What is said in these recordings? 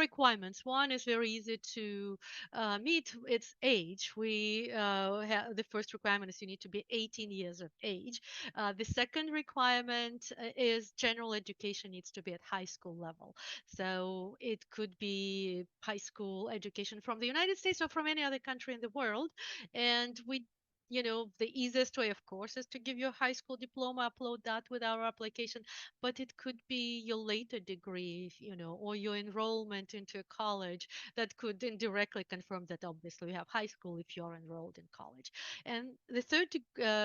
requirements. One is very easy to meet. Its age. The first requirement is you need to be 18 years of age. The second requirement is general education needs to be at high school level. So it could be high school education from the United States or from any other country in the world. And the easiest way, of course, is to give your high school diploma, upload that with our application. But it could be your later degree, or your enrollment into a college that could indirectly confirm that obviously you have high school if you're enrolled in college. And the third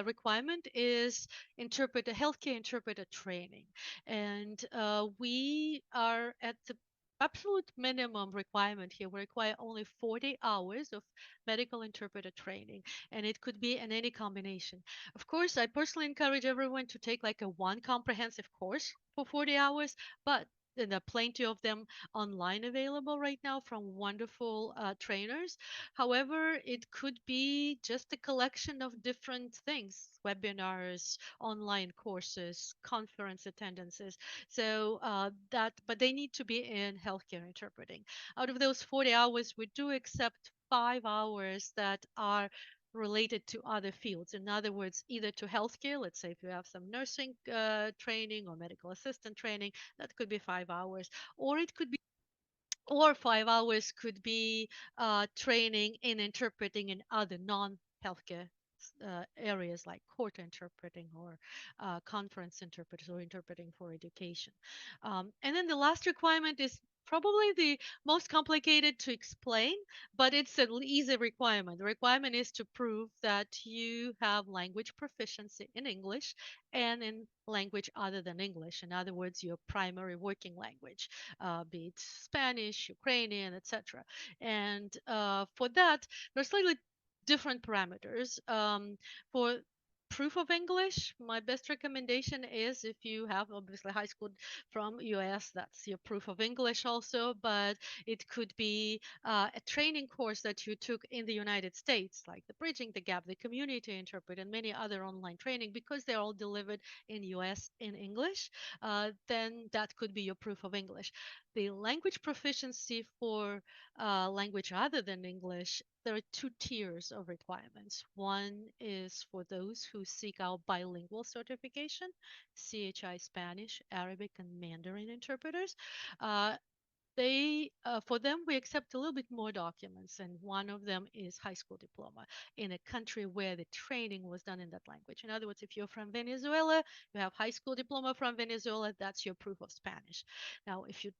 requirement is healthcare interpreter training. And we are at the absolute minimum requirement here. We require only 40 hours of medical interpreter training, and it could be in any combination. Of course, I personally encourage everyone to take like a one comprehensive course for 40 hours, but there are plenty of them online available right now from wonderful trainers. However, it could be just a collection of different things: webinars, online courses, conference attendances. But they need to be in healthcare interpreting. Out of those 40 hours, we do accept 5 hours that are related to other fields. In other words, either to healthcare, let's say if you have some nursing training or medical assistant training, that could be 5 hours, or it could be or 5 hours could be training in interpreting in other non-healthcare areas like court interpreting or conference interpreters or interpreting for education. And then the last requirement is probably the most complicated to explain, but it's an easy requirement. The requirement is to prove that you have language proficiency in English and in language other than English. In other words, your primary working language, be it Spanish, Ukrainian, etc. And for that, there's slightly different parameters. For proof of English, my best recommendation is if you have obviously high school from US, that's your proof of English also, but it could be a training course that you took in the United States, like the Bridging the Gap, the Community Interpret, and many other online training, because they're all delivered in US in English, then that could be your proof of English. The language proficiency for language other than English, there are two tiers of requirements. One is for those who seek out bilingual certification, CHI Spanish, Arabic, and Mandarin interpreters. Uh, for them, we accept a little bit more documents, and one of them is high school diploma in a country where the training was done in that language. In other words, if you're from Venezuela, you have high school diploma from Venezuela, that's your proof of Spanish. Now, if you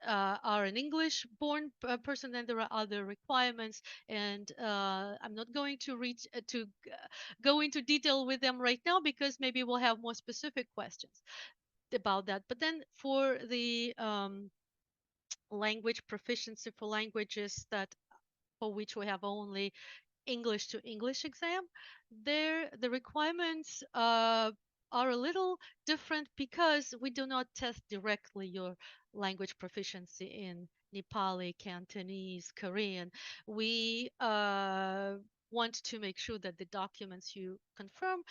are an English born person, then there are other requirements, and I'm not going to go into detail with them right now because maybe we'll have more specific questions about that. But then for the language proficiency for languages for which we have only English to English exam, the requirements are a little different because we do not test directly your language proficiency in Nepali, Cantonese, Korean. We want to make sure that the documents you confirm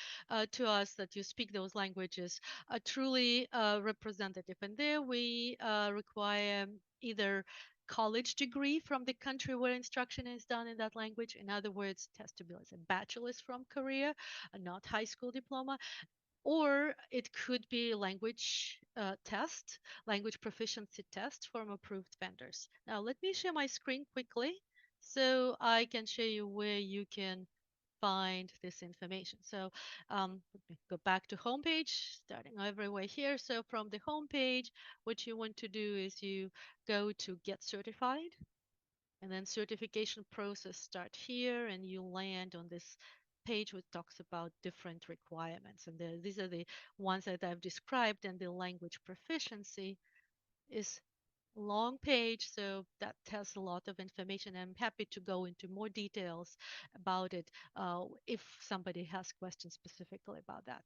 to us that you speak those languages are truly representative. And there we require either college degree from the country where instruction is done in that language. In other words, it has to be as a bachelor's from Korea, not high school diploma. Or it could be language test, language proficiency test from approved vendors. Now, let me share my screen quickly so I can show you where you can find this information. So let me go back to homepage, starting everywhere here. So from the homepage, what you want to do is you go to Get Certified, and then certification process start here, and you land on this page which talks about different requirements. And these are the ones that I've described, and the language proficiency is long page, so that tells a lot of information. I'm happy to go into more details about it if somebody has questions specifically about that.